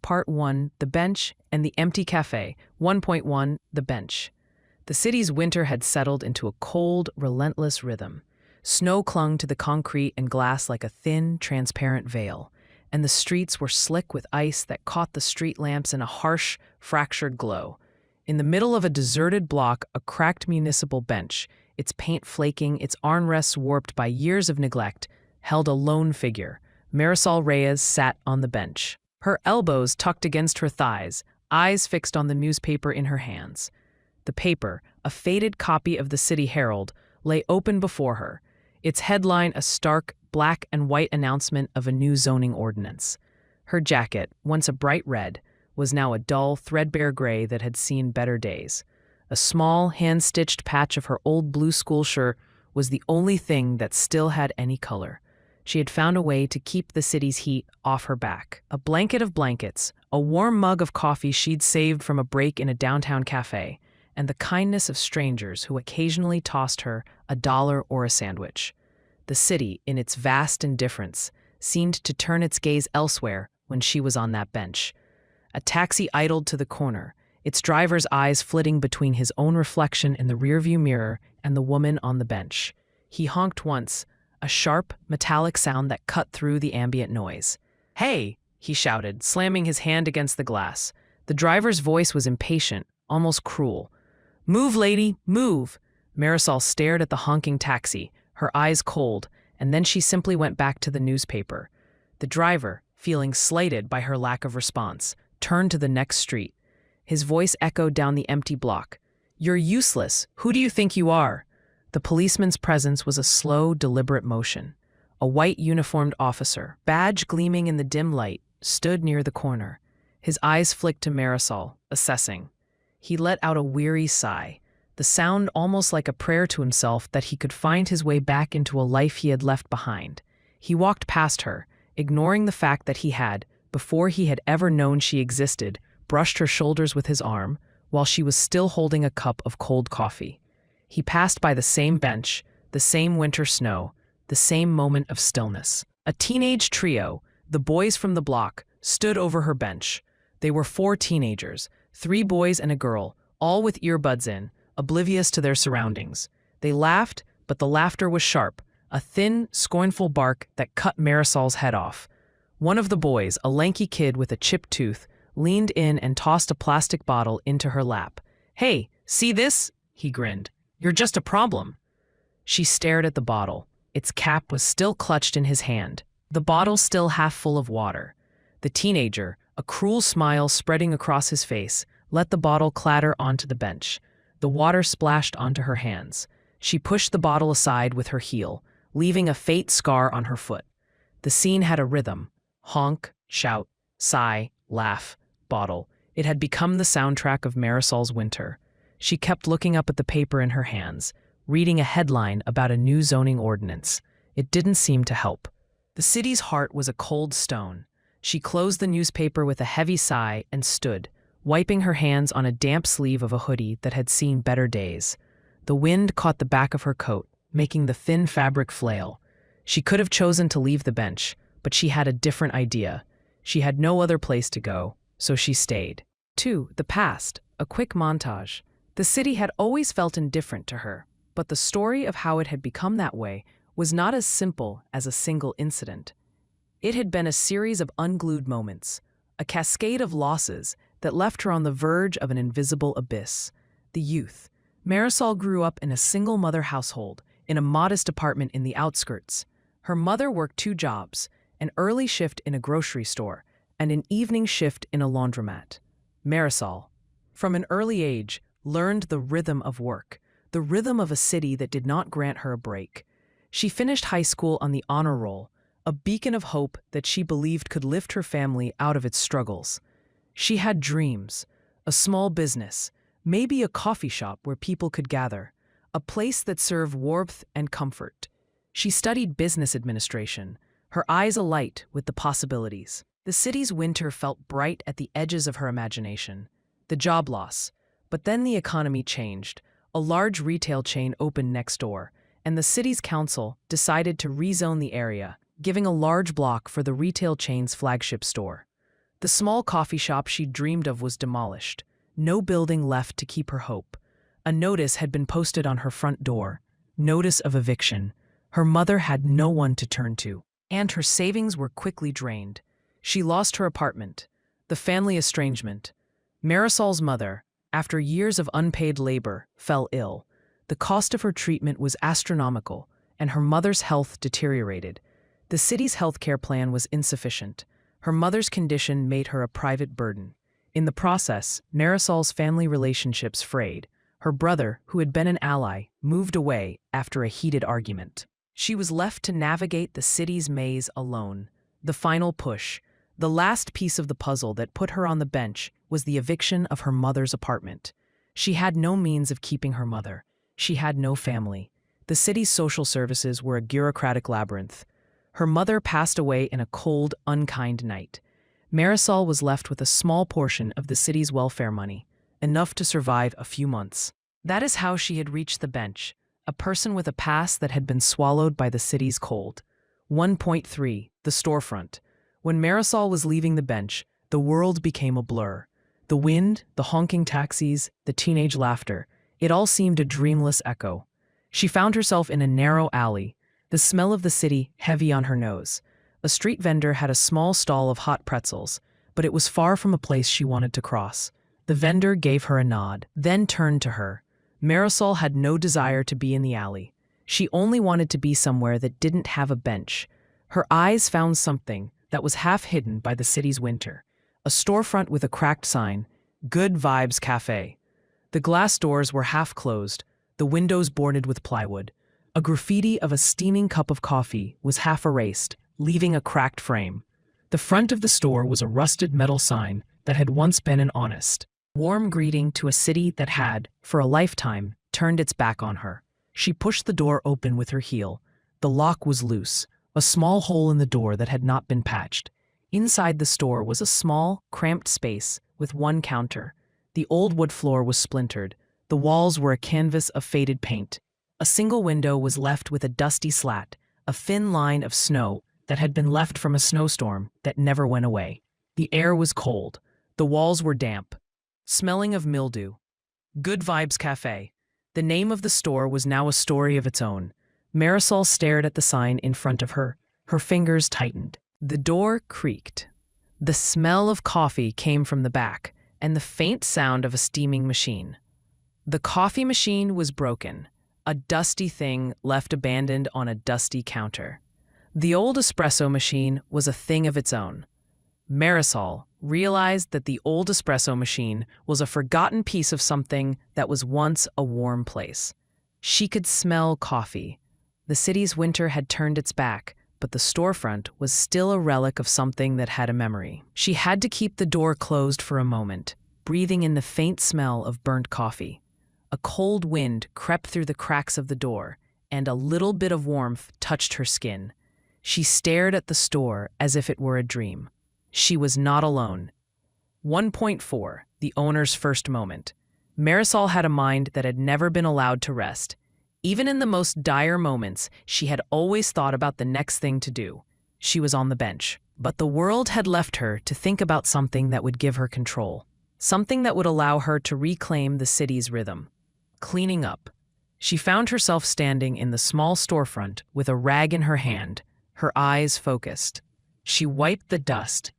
Part 1, The Bench, and the Empty Cafe. 1.1, The Bench. The city's winter had settled into a cold, relentless rhythm. Snow clung to the concrete and glass like a thin, transparent veil, and the streets were slick with ice that caught the street lamps in a harsh, fractured glow. In the middle of a deserted block, a cracked municipal bench, its paint flaking, its armrests warped by years of neglect, held a lone figure. Marisol Reyes sat on the bench, her elbows tucked against her thighs, eyes fixed on the newspaper in her hands. The paper, a faded copy of the City Herald, lay open before her, its headline a stark, black and white announcement of a new zoning ordinance. Her jacket, once a bright red, was now a dull, threadbare gray that had seen better days. A small, hand-stitched patch of her old blue school shirt was the only thing that still had any color. She had found a way to keep the city's heat off her back. A blanket of blankets, a warm mug of coffee she'd saved from a break in a downtown cafe, and the kindness of strangers who occasionally tossed her $1 or a sandwich. The city, in its vast indifference, seemed to turn its gaze elsewhere when she was on that bench. A taxi idled to the corner, its driver's eyes flitting between his own reflection in the rearview mirror and the woman on the bench. He honked once, a sharp, metallic sound that cut through the ambient noise. "Hey!" he shouted, slamming his hand against the glass. The driver's voice was impatient, almost cruel. "Move, lady, move!" Marisol stared at the honking taxi, her eyes cold, and then she simply went back to the newspaper. The driver, feeling slighted by her lack of response, turned to the next street. His voice echoed down the empty block. "You're useless. Who do you think you are?" The policeman's presence was a slow, deliberate motion. A white uniformed officer, badge gleaming in the dim light, stood near the corner. His eyes flicked to Marisol, assessing. He let out a weary sigh, the sound almost like a prayer to himself that he could find his way back into a life he had left behind. He walked past her, ignoring the fact that he had, before he had ever known she existed, brushed her shoulders with his arm, while she was still holding a cup of cold coffee. He passed by the same bench, the same winter snow, the same moment of stillness. A teenage trio, the boys from the block, stood over her bench. They were 4 teenagers, 3 boys and a girl, all with earbuds in, oblivious to their surroundings. They laughed, but the laughter was sharp, a thin, scornful bark that cut Marisol's head off. One of the boys, a lanky kid with a chipped tooth, leaned in and tossed a plastic bottle into her lap. "Hey, see this?" he grinned. "You're just a problem." She stared at the bottle. Its cap was still clutched in his hand, the bottle still half full of water. The teenager, a cruel smile spreading across his face, let the bottle clatter onto the bench. The water splashed onto her hands. She pushed the bottle aside with her heel, leaving a faint scar on her foot. The scene had a rhythm. Honk, shout, sigh, laugh, bottle. It had become the soundtrack of Marisol's winter. She kept looking up at the paper in her hands, reading a headline about a new zoning ordinance. It didn't seem to help. The city's heart was a cold stone. She closed the newspaper with a heavy sigh and stood, wiping her hands on a damp sleeve of a hoodie that had seen better days. The wind caught the back of her coat, making the thin fabric flail. She could have chosen to leave the bench, but she had a different idea. She had no other place to go, so she stayed. 2. The past, a quick montage. The city had always felt indifferent to her, but the story of how it had become that way was not as simple as a single incident. It had been a series of unglued moments, a cascade of losses that left her on the verge of an invisible abyss. The youth. Marisol grew up in a single-mother household, in a modest apartment in the outskirts. Her mother worked 2 jobs, an early shift in a grocery store and an evening shift in a laundromat. Marisol, from an early age, learned the rhythm of work, the rhythm of a city that did not grant her a break. She finished high school on the honor roll, a beacon of hope that she believed could lift her family out of its struggles. She had dreams, a small business, maybe a coffee shop where people could gather, a place that served warmth and comfort. She studied business administration, her eyes alight with the possibilities. The city's winter felt bright at the edges of her imagination. The job loss. But then the economy changed. A large retail chain opened next door, and the city's council decided to rezone the area, giving a large block for the retail chain's flagship store. The small coffee shop she dreamed of was demolished. No building left to keep her hope. A notice had been posted on her front door. Notice of eviction. Her mother had no one to turn to, and her savings were quickly drained. She lost her apartment, the family estrangement. Marisol's mother, after years of unpaid labor, fell ill. The cost of her treatment was astronomical, and her mother's health deteriorated. The city's healthcare plan was insufficient. Her mother's condition made her a private burden. In the process, Marisol's family relationships frayed. Her brother, who had been an ally, moved away after a heated argument. She was left to navigate the city's maze alone. The final push, the last piece of the puzzle that put her on the bench, was the eviction of her mother's apartment. She had no means of keeping her mother. She had no family. The city's social services were a bureaucratic labyrinth. Her mother passed away in a cold, unkind night. Marisol was left with a small portion of the city's welfare money, enough to survive a few months. That is how she had reached the bench, a person with a past that had been swallowed by the city's cold. 1.3. The storefront. When Marisol was leaving the bench, the world became a blur. The wind, the honking taxis, the teenage laughter, it all seemed a dreamless echo. She found herself in a narrow alley, the smell of the city heavy on her nose. A street vendor had a small stall of hot pretzels, but it was far from a place she wanted to cross. The vendor gave her a nod, then turned to her. Marisol had no desire to be in the alley. She only wanted to be somewhere that didn't have a bench. Her eyes found something that was half hidden by the city's winter. A storefront with a cracked sign, Good Vibes Café. The glass doors were half closed, the windows boarded with plywood. A graffiti of a steaming cup of coffee was half erased, leaving a cracked frame. The front of the store was a rusted metal sign that had once been an honest, warm greeting to a city that had, for a lifetime, turned its back on her. She pushed the door open with her heel. The lock was loose, a small hole in the door that had not been patched. Inside the store was a small, cramped space with one counter. The old wood floor was splintered. The walls were a canvas of faded paint. A single window was left with a dusty slat, a thin line of snow that had been left from a snowstorm that never went away. The air was cold. The walls were damp, smelling of mildew. Good Vibes Café. The name of the store was now a story of its own. Marisol stared at the sign in front of her. Her fingers tightened. The door creaked. The smell of coffee came from the back, and the faint sound of a steaming machine. The coffee machine was broken, a dusty thing left abandoned on a dusty counter. The old espresso machine was a thing of its own. Marisol realized that the old espresso machine was a forgotten piece of something that was once a warm place. She could smell coffee. The city's winter had turned its back, but the storefront was still a relic of something that had a memory. She had to keep the door closed for a moment, breathing in the faint smell of burnt coffee. A cold wind crept through the cracks of the door, and a little bit of warmth touched her skin. She stared at the store as if it were a dream. She was not alone. 1.4. The owner's first moment. Marisol had a mind that had never been allowed to rest. Even in the most dire moments, she had always thought about the next thing to do. She was on the bench, but the world had left her to think about something that would give her control, something that would allow her to reclaim the city's rhythm. Cleaning up. She found herself standing in the small storefront with a rag in her hand, her eyes focused. She wiped the dust.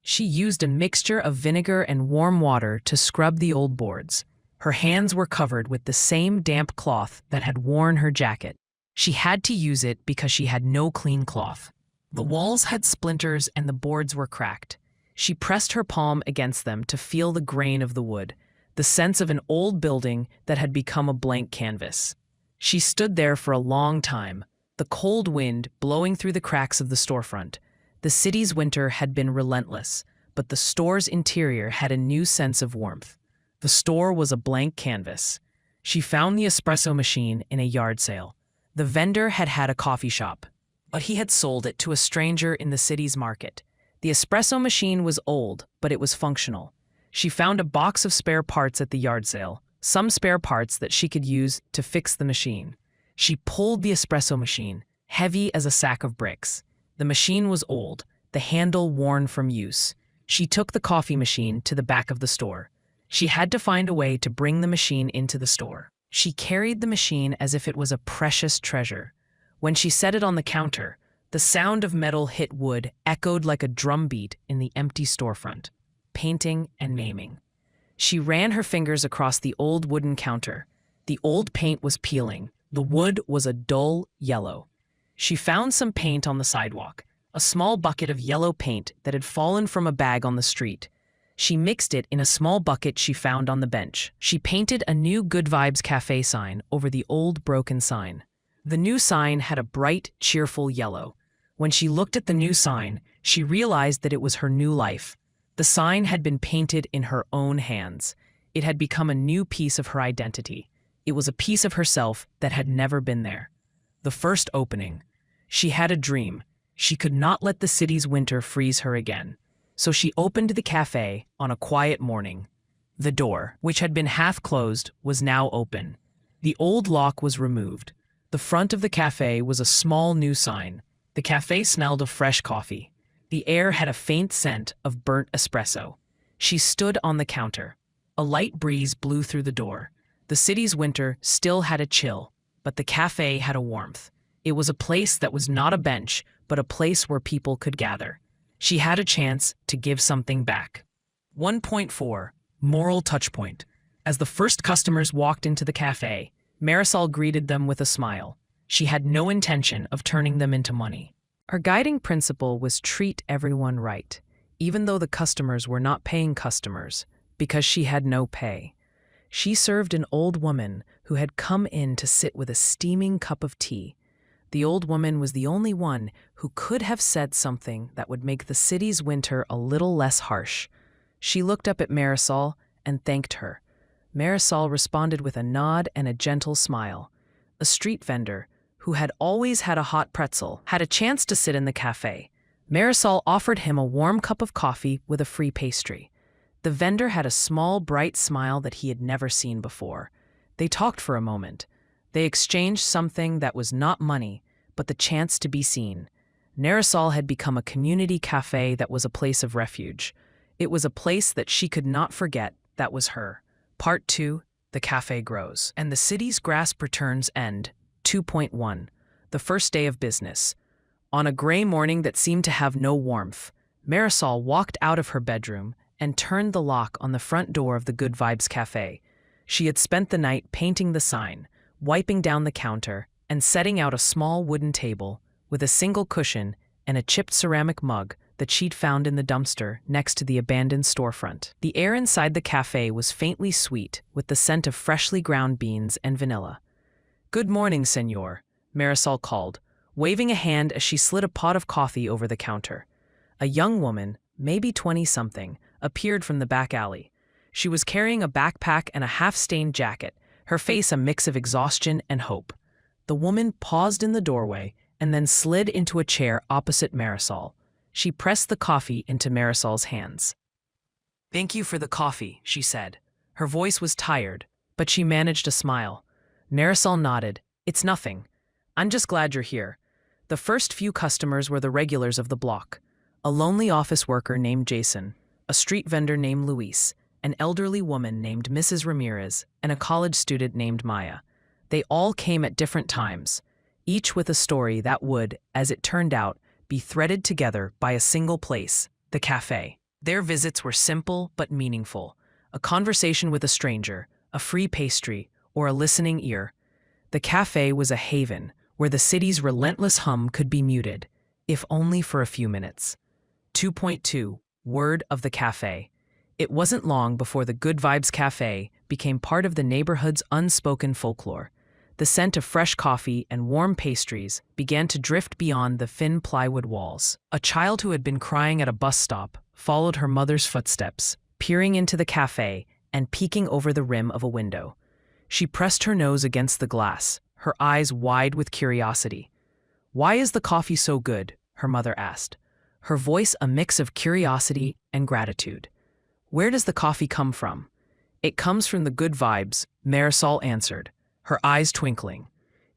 She used a mixture of vinegar and warm water to scrub the old boards. Her hands were covered with the same damp cloth that had worn her jacket. She had to use it because she had no clean cloth. The walls had splinters and the boards were cracked. She pressed her palm against them to feel the grain of the wood, the sense of an old building that had become a blank canvas. She stood there for a long time, the cold wind blowing through the cracks of the storefront. The city's winter had been relentless, but the store's interior had a new sense of warmth. The store was a blank canvas. She found the espresso machine in a yard sale. The vendor had had a coffee shop, but he had sold it to a stranger in the city's market. The espresso machine was old, but it was functional. She found a box of spare parts at the yard sale, some spare parts that she could use to fix the machine. She pulled the espresso machine, heavy as a sack of bricks. The machine was old, the handle worn from use. She took the coffee machine to the back of the store. She had to find a way to bring the machine into the store. She carried the machine as if it was a precious treasure. When she set it on the counter, the sound of metal hit wood echoed like a drumbeat in the empty storefront, painting and naming. She ran her fingers across the old wooden counter. The old paint was peeling. The wood was a dull yellow. She found some paint on the sidewalk, a small bucket of yellow paint that had fallen from a bag on the street. She mixed it in a small bucket she found on the bench. She painted a new Good Vibes Café sign over the old broken sign. The new sign had a bright, cheerful yellow. When she looked at the new sign, she realized that it was her new life. The sign had been painted in her own hands. It had become a new piece of her identity. It was a piece of herself that had never been there. The first opening. She had a dream. She could not let the city's winter freeze her again. So she opened the cafe on a quiet morning. The door, which had been half closed, was now open. The old lock was removed. The front of the cafe was a small new sign. The cafe smelled of fresh coffee. The air had a faint scent of burnt espresso. She stood on the counter. A light breeze blew through the door. The city's winter still had a chill, but the cafe had a warmth. It was a place that was not a bench, but a place where people could gather. She had a chance to give something back. 1.4 Moral Touchpoint. As the first customers walked into the cafe, Marisol greeted them with a smile. She had no intention of turning them into money. Her guiding principle was treat everyone right, even though the customers were not paying customers, because she had no pay. She served an old woman who had come in to sit with a steaming cup of tea. The old woman was the only one who could have said something that would make the city's winter a little less harsh. She looked up at Marisol and thanked her. Marisol responded with a nod and a gentle smile. A street vendor, who had always had a hot pretzel, had a chance to sit in the cafe. Marisol offered him a warm cup of coffee with a free pastry. The vendor had a small, bright smile that he had never seen before. They talked for a moment. They exchanged something that was not money, but the chance to be seen. Marisol had become a community cafe that was a place of refuge. It was a place that she could not forget that was her. Part 2, The Cafe Grows. And the city's grasp returns end. 2.1, The First Day of Business. On a gray morning that seemed to have no warmth, Marisol walked out of her bedroom and turned the lock on the front door of the Good Vibes Cafe. She had spent the night painting the sign, wiping down the counter, and setting out a small wooden table with a single cushion and a chipped ceramic mug that she'd found in the dumpster next to the abandoned storefront. The air inside the cafe was faintly sweet with the scent of freshly ground beans and vanilla. "Good morning, senor," Marisol called, waving a hand as she slid a pot of coffee over the counter. A young woman, maybe 20-something, appeared from the back alley. She was carrying a backpack and a half-stained jacket, her face a mix of exhaustion and hope. The woman paused in the doorway and then slid into a chair opposite Marisol. She pressed the coffee into Marisol's hands. "Thank you for the coffee," she said. Her voice was tired, but she managed a smile. Marisol nodded. "It's nothing. I'm just glad you're here." The first few customers were the regulars of the block. A lonely office worker named Jason, a street vendor named Luis, an elderly woman named Mrs. Ramirez, and a college student named Maya. They all came at different times, each with a story that would, as it turned out, be threaded together by a single place, the cafe. Their visits were simple but meaningful. A conversation with a stranger, a free pastry, or a listening ear. The cafe was a haven where the city's relentless hum could be muted, if only for a few minutes. 2.2 Word of the Cafe. It wasn't long before the Good Vibes Cafe became part of the neighborhood's unspoken folklore. The scent of fresh coffee and warm pastries began to drift beyond the thin plywood walls. A child who had been crying at a bus stop followed her mother's footsteps, peering into the cafe and peeking over the rim of a window. She pressed her nose against the glass, her eyes wide with curiosity. "Why is the coffee so good?" her mother asked, her voice a mix of curiosity and gratitude. "Where does the coffee come from?" "It comes from the Good Vibes," Marisol answered, her eyes twinkling.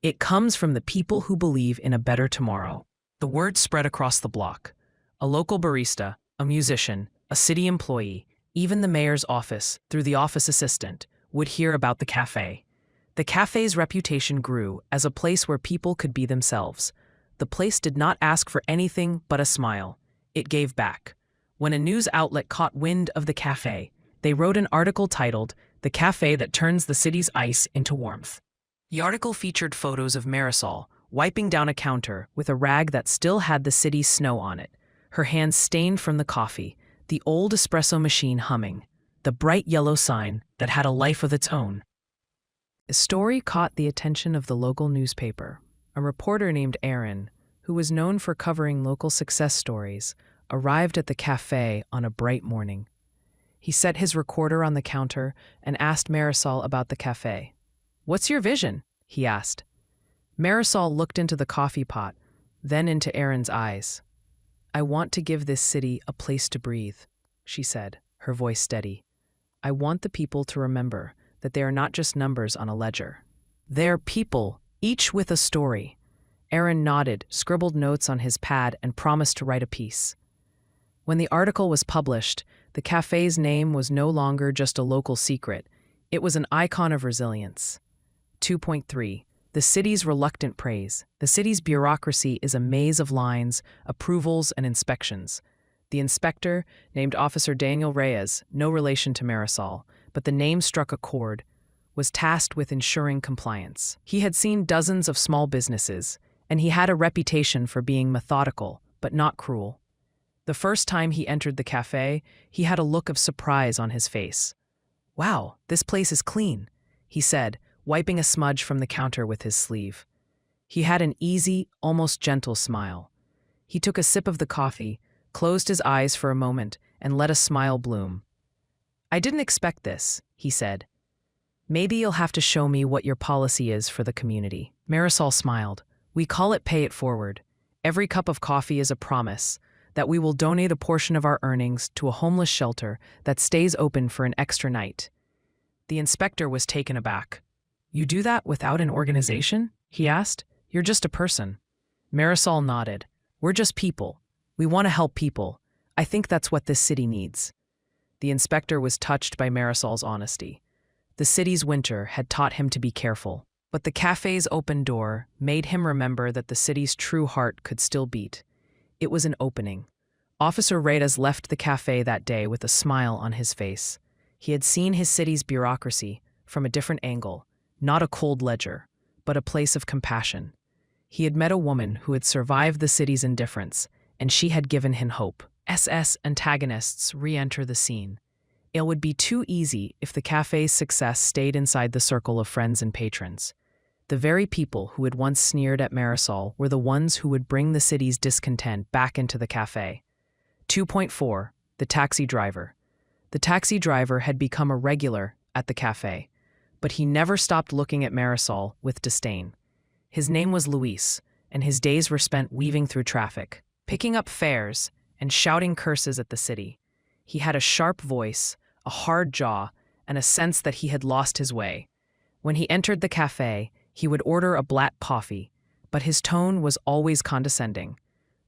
"It comes from the people who believe in a better tomorrow." The word spread across the block. A local barista, a musician, a city employee, even the mayor's office, through the office assistant, would hear about the cafe. The cafe's reputation grew as a place where people could be themselves. The place did not ask for anything but a smile. It gave back. When a news outlet caught wind of the cafe, they wrote an article titled, "The Cafe That Turns the City's Ice into Warmth." The article featured photos of Marisol wiping down a counter with a rag that still had the city's snow on it, her hands stained from the coffee, the old espresso machine humming, the bright yellow sign that had a life of its own. The story caught the attention of the local newspaper. A reporter named Aaron, who was known for covering local success stories, arrived at the cafe on a bright morning. He set his recorder on the counter and asked Marisol about the cafe. "What's your vision?" he asked. Marisol looked into the coffee pot, then into Aaron's eyes. "I want to give this city a place to breathe," she said, her voice steady. "I want the people to remember that they are not just numbers on a ledger. They're people, each with a story." Aaron nodded, scribbled notes on his pad, and promised to write a piece. When the article was published, the cafe's name was no longer just a local secret. It was an icon of resilience. 2.3. The city's reluctant praise. The city's bureaucracy is a maze of lines, approvals, and inspections. The inspector, named Officer Daniel Reyes, no relation to Marisol, but the name struck a chord, was tasked with ensuring compliance. He had seen dozens of small businesses, and he had a reputation for being methodical, but not cruel. The first time he entered the cafe, he had a look of surprise on his face. "Wow, this place is clean," he said, wiping a smudge from the counter with his sleeve. He had an easy, almost gentle smile. He took a sip of the coffee, closed his eyes for a moment, and let a smile bloom. "I didn't expect this," he said. "Maybe you'll have to show me what your policy is for the community." Marisol smiled. "We call it pay it forward. Every cup of coffee is a promise that we will donate a portion of our earnings to a homeless shelter that stays open for an extra night." The inspector was taken aback. "You do that without an organization?" he asked. "You're just a person." Marisol nodded. "We're just people. We want to help people. I think that's what this city needs." The inspector was touched by Marisol's honesty. The city's winter had taught him to be careful, but the cafe's open door made him remember that the city's true heart could still beat. It was an opening. Officer Reyes left the cafe that day with a smile on his face. He had seen his city's bureaucracy from a different angle, not a cold ledger, but a place of compassion. He had met a woman who had survived the city's indifference, and she had given him hope. SS antagonists re-enter the scene. It would be too easy if the cafe's success stayed inside the circle of friends and patrons. The very people who had once sneered at Marisol were the ones who would bring the city's discontent back into the cafe. 2.4. The taxi driver. The taxi driver had become a regular at the cafe, but he never stopped looking at Marisol with disdain. His name was Luis, and his days were spent weaving through traffic, picking up fares, and shouting curses at the city. He had a sharp voice, a hard jaw, and a sense that he had lost his way. When he entered the cafe, he would order a black coffee, but his tone was always condescending.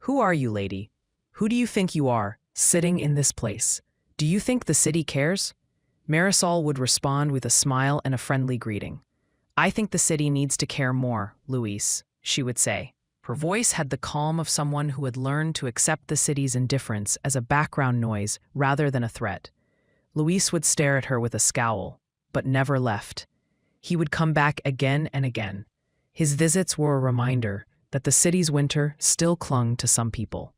"Who are you, lady? Who do you think you are, sitting in this place? Do you think the city cares?" Marisol would respond with a smile and a friendly greeting. "I think the city needs to care more, Luis," she would say. Her voice had the calm of someone who had learned to accept the city's indifference as a background noise rather than a threat. Luis would stare at her with a scowl, but never left. He would come back again and again. His visits were a reminder that the city's winter still clung to some people.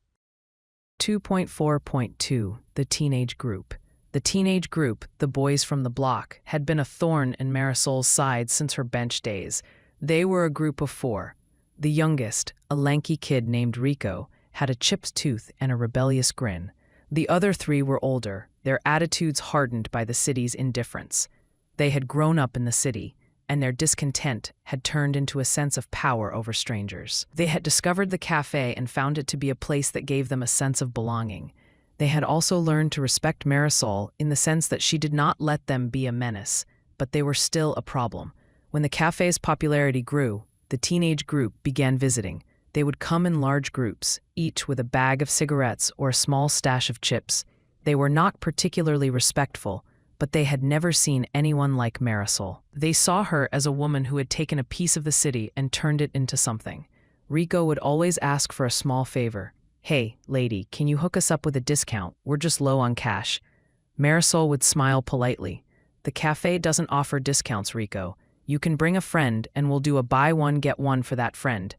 2.4.2. The teenage group. The teenage group, the boys from the block, had been a thorn in Marisol's side since her bench days. They were a group of four. The youngest, a lanky kid named Rico, had a chipped tooth and a rebellious grin. The other three were older, their attitudes hardened by the city's indifference. They had grown up in the city, and their discontent had turned into a sense of power over strangers. They had discovered the cafe and found it to be a place that gave them a sense of belonging. They had also learned to respect Marisol in the sense that she did not let them be a menace, but they were still a problem. When the cafe's popularity grew, the teenage group began visiting. They would come in large groups, each with a bag of cigarettes or a small stash of chips. They were not particularly respectful, but they had never seen anyone like Marisol. They saw her as a woman who had taken a piece of the city and turned it into something. Rico would always ask for a small favor. "Hey, lady, can you hook us up with a discount? We're just low on cash." Marisol would smile politely. "The cafe doesn't offer discounts, Rico. You can bring a friend and we'll do a buy one, get one for that friend."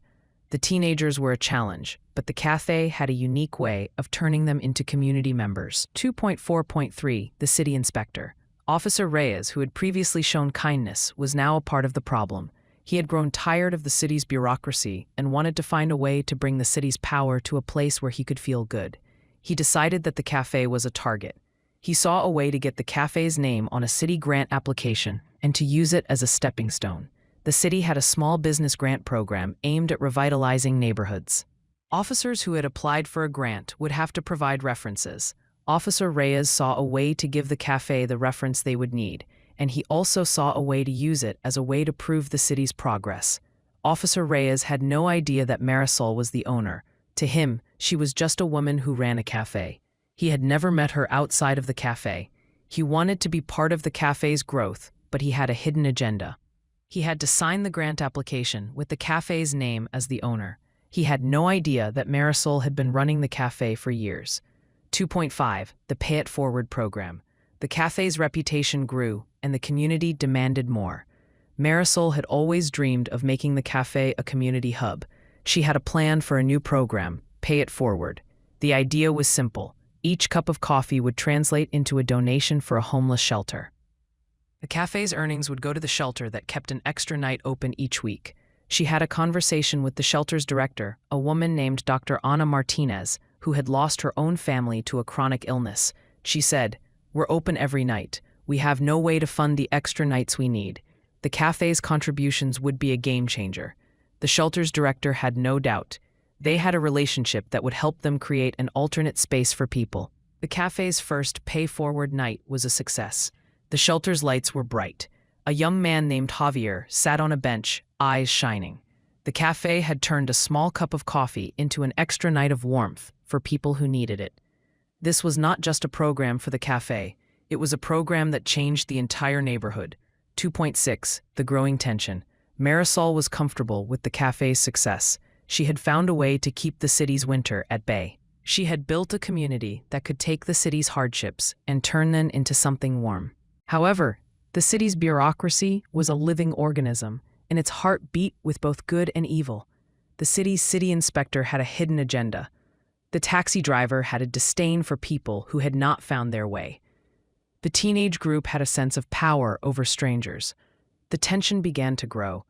The teenagers were a challenge, but the cafe had a unique way of turning them into community members. 2.4.3 The City Inspector. Officer Reyes, who had previously shown kindness, was now a part of the problem. He had grown tired of the city's bureaucracy and wanted to find a way to bring the city's power to a place where he could feel good. He decided that the cafe was a target. He saw a way to get the cafe's name on a city grant application and to use it as a stepping stone. The city had a small business grant program aimed at revitalizing neighborhoods. Officers who had applied for a grant would have to provide references. Officer Reyes saw a way to give the cafe the reference they would need, and he also saw a way to use it as a way to prove the city's progress. Officer Reyes had no idea that Marisol was the owner. To him, she was just a woman who ran a cafe. He had never met her outside of the cafe. He wanted to be part of the cafe's growth, but he had a hidden agenda. He had to sign the grant application with the cafe's name as the owner. He had no idea that Marisol had been running the cafe for years. 2.5 The Pay It Forward program. The cafe's reputation grew, and the community demanded more. Marisol had always dreamed of making the cafe a community hub. She had a plan for a new program, Pay It Forward. The idea was simple. Each cup of coffee would translate into a donation for a homeless shelter. The cafe's earnings would go to the shelter that kept an extra night open each week. She had a conversation with the shelter's director, a woman named Dr. Ana Martinez, who had lost her own family to a chronic illness. She said, "We're open every night. We have no way to fund the extra nights we need." The cafe's contributions would be a game changer. The shelter's director had no doubt. They had a relationship that would help them create an alternate space for people. The cafe's first Pay Forward night was a success. The shelter's lights were bright. A young man named Javier sat on a bench, eyes shining. The cafe had turned a small cup of coffee into an extra night of warmth for people who needed it. This was not just a program for the cafe. It was a program that changed the entire neighborhood. 2.6 The Growing Tension. Marisol was comfortable with the cafe's success. She had found a way to keep the city's winter at bay. She had built a community that could take the city's hardships and turn them into something warm. However, the city's bureaucracy was a living organism, and its heart beat with both good and evil. The city's city inspector had a hidden agenda. The taxi driver had a disdain for people who had not found their way. The teenage group had a sense of power over strangers. The tension began to grow.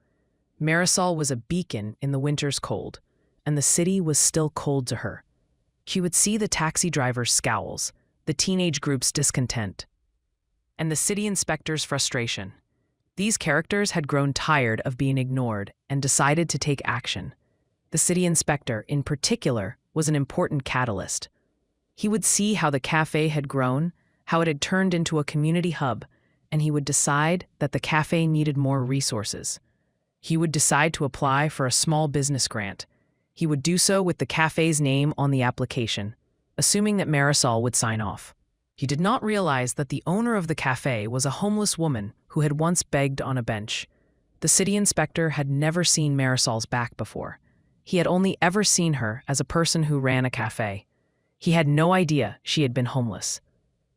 Marisol was a beacon in the winter's cold, and the city was still cold to her. She would see the taxi driver's scowls, the teenage group's discontent, and the city inspector's frustration. These characters had grown tired of being ignored and decided to take action. The city inspector, in particular, was an important catalyst. He would see how the cafe had grown, how it had turned into a community hub, and he would decide that the cafe needed more resources. He would decide to apply for a small business grant. He would do so with the cafe's name on the application, assuming that Marisol would sign off. He did not realize that the owner of the cafe was a homeless woman who had once begged on a bench. The city inspector had never seen Marisol's back before. He had only ever seen her as a person who ran a cafe. He had no idea she had been homeless.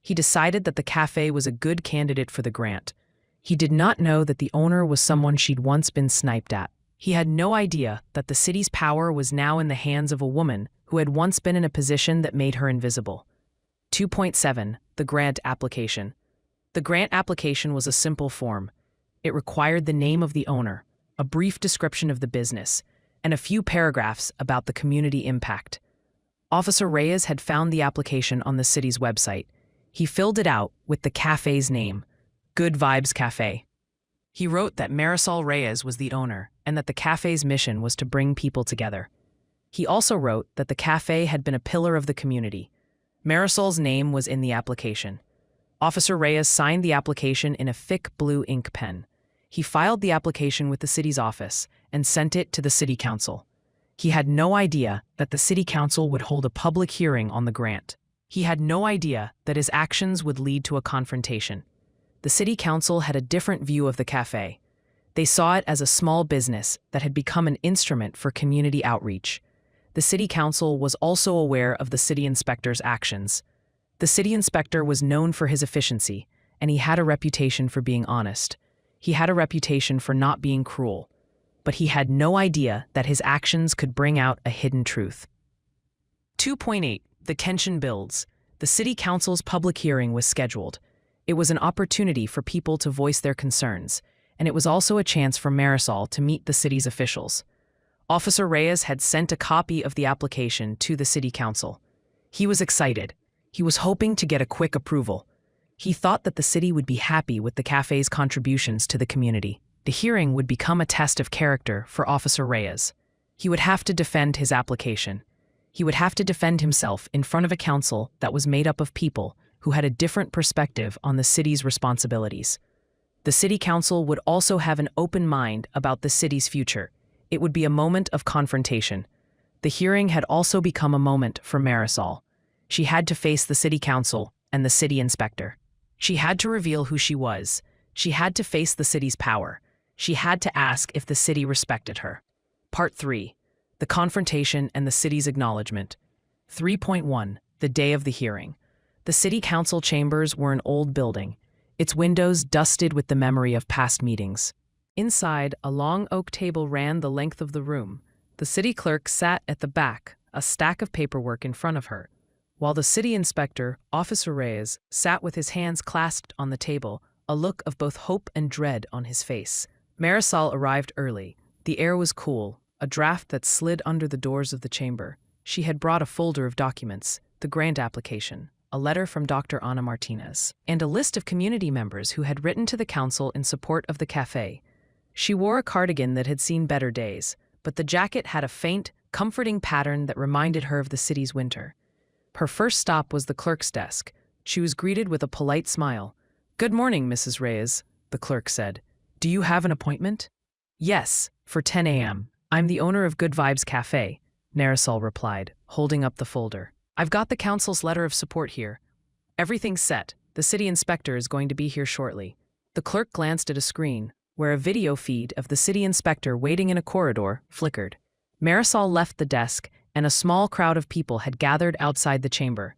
He decided that the cafe was a good candidate for the grant. He did not know that the owner was someone she'd once been sniped at. He had no idea that the city's power was now in the hands of a woman who had once been in a position that made her invisible. 2.7 The Grant Application. The grant application was a simple form. It required the name of the owner, a brief description of the business, and a few paragraphs about the community impact. Officer Reyes had found the application on the city's website. He filled it out with the cafe's name, Good Vibes Café. He wrote that Marisol Reyes was the owner and that the cafe's mission was to bring people together. He also wrote that the cafe had been a pillar of the community. Marisol's name was in the application. Officer Reyes signed the application in a thick blue ink pen. He filed the application with the city's office and sent it to the city council. He had no idea that the city council would hold a public hearing on the grant. He had no idea that his actions would lead to a confrontation. The city council had a different view of the cafe. They saw it as a small business that had become an instrument for community outreach. The city council was also aware of the city inspector's actions. The city inspector was known for his efficiency, and he had a reputation for being honest. He had a reputation for not being cruel. But he had no idea that his actions could bring out a hidden truth. 2.8. The tension builds. The city council's public hearing was scheduled. It was an opportunity for people to voice their concerns, and it was also a chance for Marisol to meet the city's officials. Officer Reyes had sent a copy of the application to the city council. He was excited. He was hoping to get a quick approval. He thought that the city would be happy with the cafe's contributions to the community. The hearing would become a test of character for Officer Reyes. He would have to defend his application. He would have to defend himself in front of a council that was made up of people who had a different perspective on the city's responsibilities. The city council would also have an open mind about the city's future. It would be a moment of confrontation. The hearing had also become a moment for Marisol. She had to face the city council and the city inspector. She had to reveal who she was. She had to face the city's power. She had to ask if the city respected her. Part 3. The confrontation and the city's acknowledgement. 3.1. The day of the hearing. The city council chambers were an old building, its windows dusted with the memory of past meetings. Inside, a long oak table ran the length of the room. The city clerk sat at the back, a stack of paperwork in front of her, while the city inspector, Officer Reyes, sat with his hands clasped on the table, a look of both hope and dread on his face. Marisol arrived early. The air was cool, a draft that slid under the doors of the chamber. She had brought a folder of documents, the grant application, a letter from Dr. Ana Martinez, and a list of community members who had written to the council in support of the cafe. She wore a cardigan that had seen better days, but the jacket had a faint, comforting pattern that reminded her of the city's winter. Her first stop was the clerk's desk. She was greeted with a polite smile. "Good morning, Mrs. Reyes," the clerk said. "Do you have an appointment?" "Yes, for 10 a.m. I'm the owner of Good Vibes Café," Marisol replied, holding up the folder. "I've got the council's letter of support here. Everything's set. The city inspector is going to be here shortly." The clerk glanced at a screen, where a video feed of the city inspector waiting in a corridor flickered. Marisol left the desk, and a small crowd of people had gathered outside the chamber.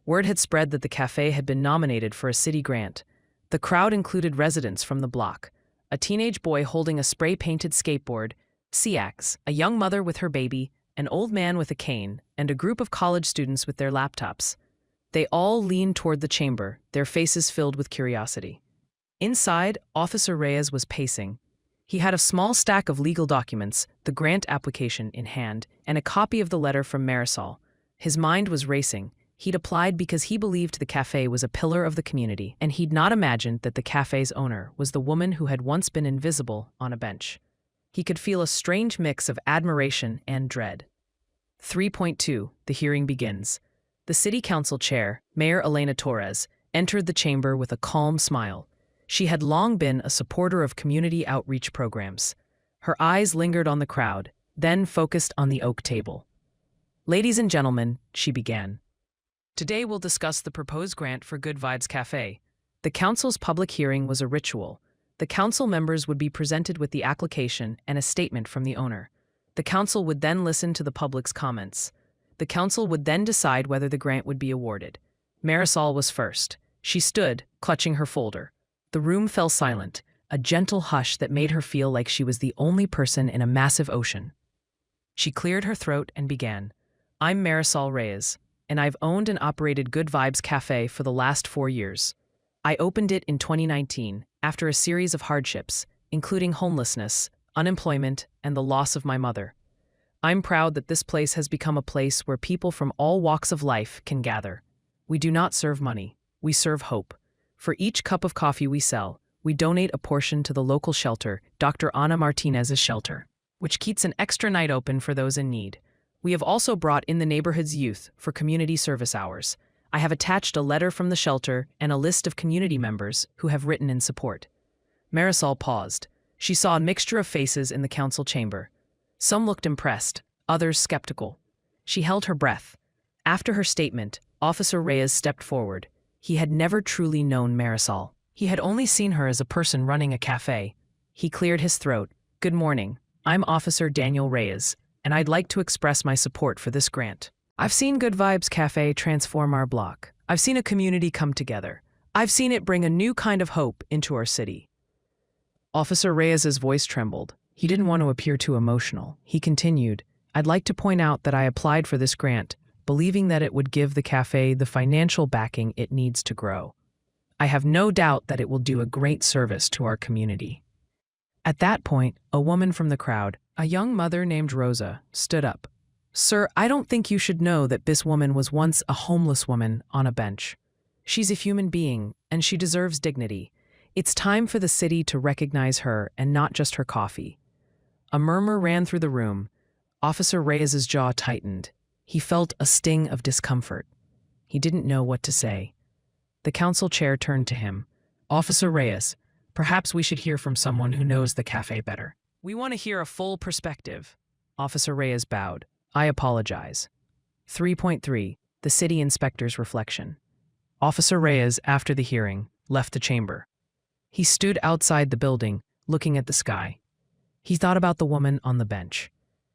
Word had spread that the cafe had been nominated for a city grant. The crowd included residents from the block, a teenage boy holding a spray-painted skateboard, Siax, a young mother with her baby, an old man with a cane, and a group of college students with their laptops. They all leaned toward the chamber, their faces filled with curiosity. Inside, Officer Reyes was pacing. He had a small stack of legal documents, the grant application in hand, and a copy of the letter from Marisol. His mind was racing. He'd applied because he believed the cafe was a pillar of the community, and he'd not imagined that the cafe's owner was the woman who had once been invisible on a bench. He could feel a strange mix of admiration and dread. 3.2. The hearing begins. The city council chair, Mayor Elena Torres, entered the chamber with a calm smile. She had long been a supporter of community outreach programs. Her eyes lingered on the crowd, then focused on the oak table. "Ladies and gentlemen," she began. "Today we'll discuss the proposed grant for Good Vibes Café." The council's public hearing was a ritual. The council members would be presented with the application and a statement from the owner. The council would then listen to the public's comments. The council would then decide whether the grant would be awarded. Marisol was first. She stood, clutching her folder. The room fell silent, a gentle hush that made her feel like she was the only person in a massive ocean. She cleared her throat and began. "I'm Marisol Reyes, and I've owned and operated Good Vibes Café for the last 4 years. I opened it in 2019 after a series of hardships, including homelessness, unemployment, and the loss of my mother. I'm proud that this place has become a place where people from all walks of life can gather. We do not serve money, we serve hope. For each cup of coffee we sell, we donate a portion to the local shelter, Dr. Ana Martinez's shelter, which keeps an extra night open for those in need. We have also brought in the neighborhood's youth for community service hours. I have attached a letter from the shelter and a list of community members who have written in support." Marisol paused. She saw a mixture of faces in the council chamber. Some looked impressed, others skeptical. She held her breath. After her statement, Officer Reyes stepped forward. He had never truly known Marisol. He had only seen her as a person running a cafe. He cleared his throat. "Good morning. I'm Officer Daniel Reyes, and I'd like to express my support for this grant. I've seen Good Vibes Café transform our block. I've seen a community come together. I've seen it bring a new kind of hope into our city." Officer Reyes's voice trembled. He didn't want to appear too emotional. He continued, "I'd like to point out that I applied for this grant, believing that it would give the cafe the financial backing it needs to grow. I have no doubt that it will do a great service to our community." At that point, a woman from the crowd, a young mother named Rosa, stood up. "Sir, I don't think you should know that this woman was once a homeless woman on a bench. She's a human being, and she deserves dignity. It's time for the city to recognize her and not just her coffee." A murmur ran through the room. Officer Reyes's jaw tightened. He felt a sting of discomfort. He didn't know what to say. The council chair turned to him. "Officer Reyes, perhaps we should hear from someone who knows the cafe better." "We want to hear a full perspective." Officer Reyes bowed. "I apologize." 3.3. The City Inspector's Reflection. Officer Reyes, after the hearing, left the chamber. He stood outside the building, looking at the sky. He thought about the woman on the bench.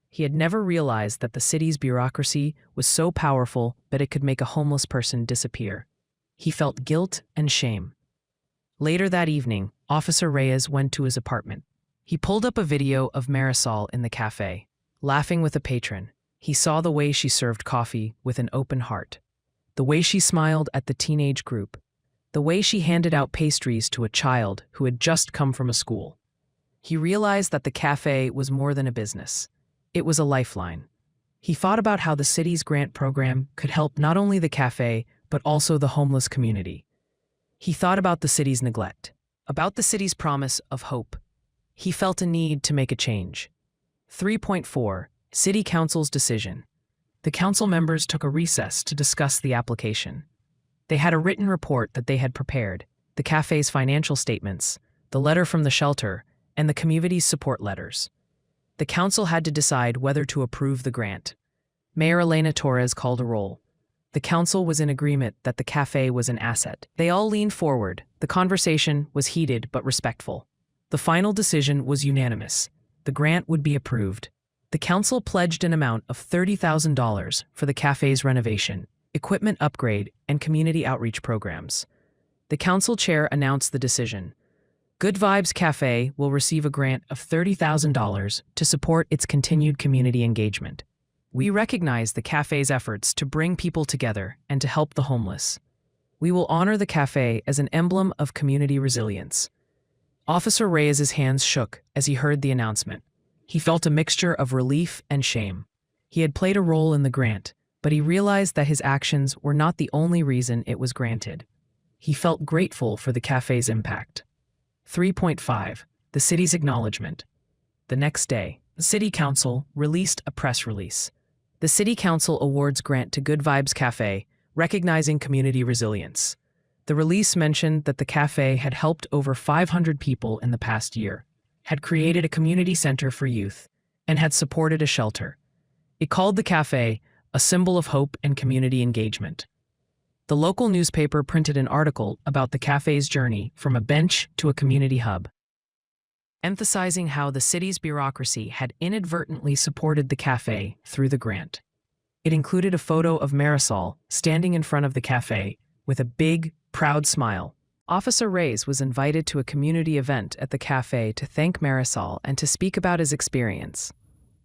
He had never realized that the city's bureaucracy was so powerful that it could make a homeless person disappear. He felt guilt and shame. Later that evening, Officer Reyes went to his apartment. He pulled up a video of Marisol in the cafe, laughing with a patron. He saw the way she served coffee with an open heart, the way she smiled at the teenage group, the way she handed out pastries to a child who had just come from a school. He realized that the cafe was more than a business. It was a lifeline. He thought about how the city's grant program could help not only the cafe, but also the homeless community. He thought about the city's neglect, about the city's promise of hope. He felt a need to make a change. 3.4. City Council's decision. The council members took a recess to discuss the application. They had a written report that they had prepared, the cafe's financial statements, the letter from the shelter, and the community's support letters. The council had to decide whether to approve the grant. Mayor Elena Torres called a roll. The council was in agreement that the cafe was an asset. They all leaned forward. The conversation was heated but respectful. The final decision was unanimous. The grant would be approved. The council pledged an amount of $30,000 for the cafe's renovation, equipment upgrade, and community outreach programs. The council chair announced the decision. Good Vibes Café will receive a grant of $30,000 to support its continued community engagement. We recognize the cafe's efforts to bring people together and to help the homeless. We will honor the cafe as an emblem of community resilience. Officer Reyes's hands shook as he heard the announcement. He felt a mixture of relief and shame. He had played a role in the grant, but he realized that his actions were not the only reason it was granted. He felt grateful for the cafe's impact. 3.5. The city's acknowledgement. The next day, the City Council released a press release. The City Council awards grant to Good Vibes Café, recognizing community resilience. The release mentioned that the cafe had helped over 500 people in the past year, had created a community center for youth, and had supported a shelter. It called the cafe a symbol of hope and community engagement. The local newspaper printed an article about the cafe's journey from a bench to a community hub, emphasizing how the city's bureaucracy had inadvertently supported the cafe through the grant. It included a photo of Marisol standing in front of the cafe with a big, proud smile. Officer Reyes was invited to a community event at the cafe to thank Marisol and to speak about his experience.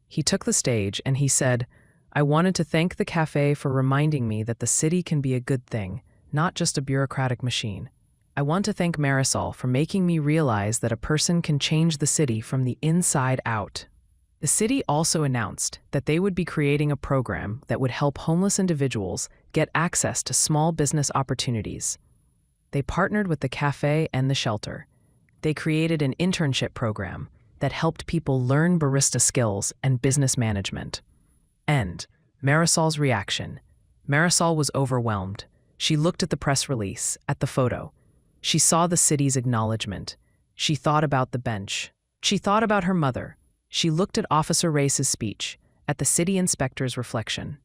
He took the stage and he said, "I wanted to thank the cafe for reminding me that the city can be a good thing, not just a bureaucratic machine. I want to thank Marisol for making me realize that a person can change the city from the inside out." The city also announced that they would be creating a program that would help homeless individuals get access to small business opportunities. They partnered with the cafe and the shelter. They created an internship program that helped people learn barista skills and business management. And Marisol's reaction. Marisol was overwhelmed. She looked at the press release, at the photo. She saw the city's acknowledgement. She thought about the bench. She thought about her mother. She looked at Officer Reyes's speech, at the city inspector's reflection.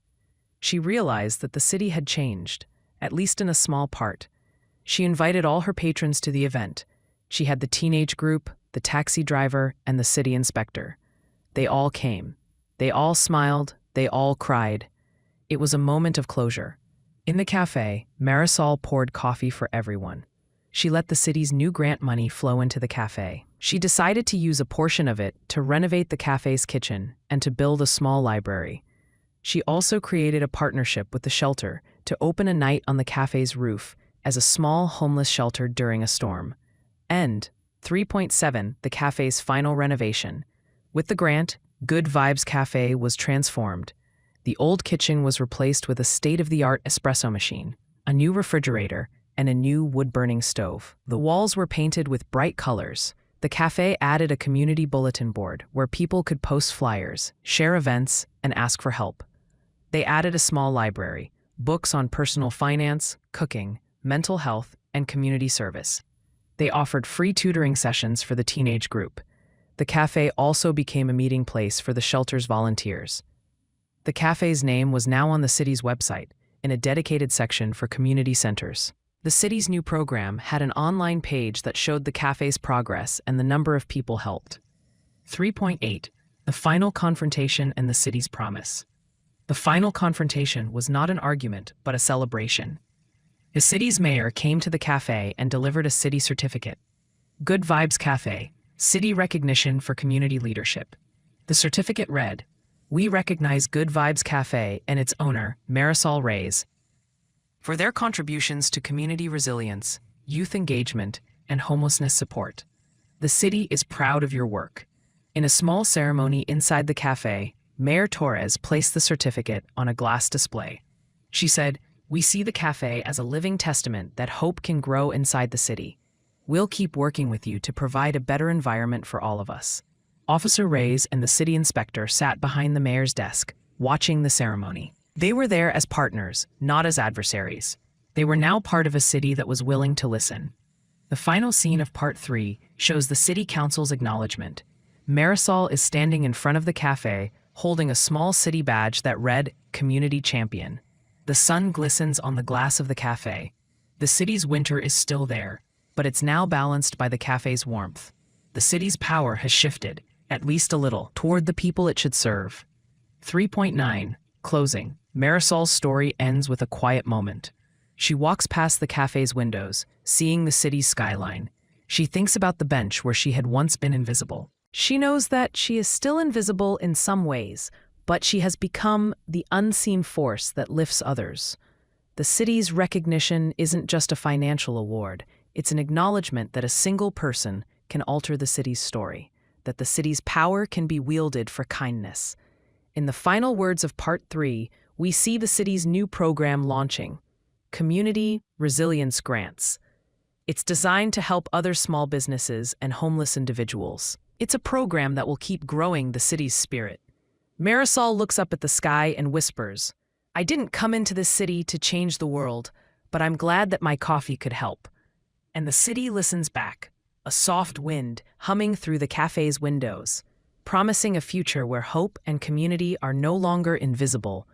She realized that the city had changed, at least in a small part. She invited all her patrons to the event. She had the teenage group, the taxi driver, and the city inspector. They all came. They all smiled. They all cried. It was a moment of closure. In the cafe, Marisol poured coffee for everyone. She let the city's new grant money flow into the cafe. She decided to use a portion of it to renovate the cafe's kitchen and to build a small library. She also created a partnership with the shelter to open a night on the cafe's roof as a small homeless shelter during a storm. And 3.7, the cafe's final renovation. With the grant, Good Vibes Café was transformed. The old kitchen was replaced with a state-of-the-art espresso machine, a new refrigerator, and a new wood-burning stove. The walls were painted with bright colors. The cafe added a community bulletin board where people could post flyers, share events, and ask for help. They added a small library, books on personal finance, cooking, mental health, and community service. They offered free tutoring sessions for the teenage group. The cafe also became a meeting place for the shelter's volunteers. The cafe's name was now on the city's website, in a dedicated section for community centers. The city's new program had an online page that showed the cafe's progress and the number of people helped. 3.8. The final confrontation and the city's promise. The final confrontation was not an argument, but a celebration. The city's mayor came to the cafe and delivered a city certificate. Good Vibes Café, City Recognition for Community Leadership. The certificate read, "We recognize Good Vibes Café and its owner, Marisol Reyes, for their contributions to community resilience, youth engagement, and homelessness support. The city is proud of your work." In a small ceremony inside the cafe, Mayor Torres placed the certificate on a glass display. She said, "We see the cafe as a living testament that hope can grow inside the city. We'll keep working with you to provide a better environment for all of us." Officer Reyes and the city inspector sat behind the mayor's desk, watching the ceremony. They were there as partners, not as adversaries. They were now part of a city that was willing to listen. The final scene of Part 3 shows the city council's acknowledgement. Marisol is standing in front of the cafe, holding a small city badge that read, "Community Champion." The sun glistens on the glass of the cafe. The city's winter is still there, but it's now balanced by the cafe's warmth. The city's power has shifted, at least a little, toward the people it should serve. 3.9. Closing. Marisol's story ends with a quiet moment. She walks past the cafe's windows, seeing the city's skyline. She thinks about the bench where she had once been invisible. She knows that she is still invisible in some ways, but she has become the unseen force that lifts others. The city's recognition isn't just a financial award. It's an acknowledgement that a single person can alter the city's story, that the city's power can be wielded for kindness. In the final words of Part 3, we see the city's new program launching, Community Resilience Grants. It's designed to help other small businesses and homeless individuals. It's a program that will keep growing the city's spirit. Marisol looks up at the sky and whispers, "I didn't come into this city to change the world, but I'm glad that my coffee could help." And the city listens back, a soft wind humming through the cafe's windows, promising a future where hope and community are no longer invisible,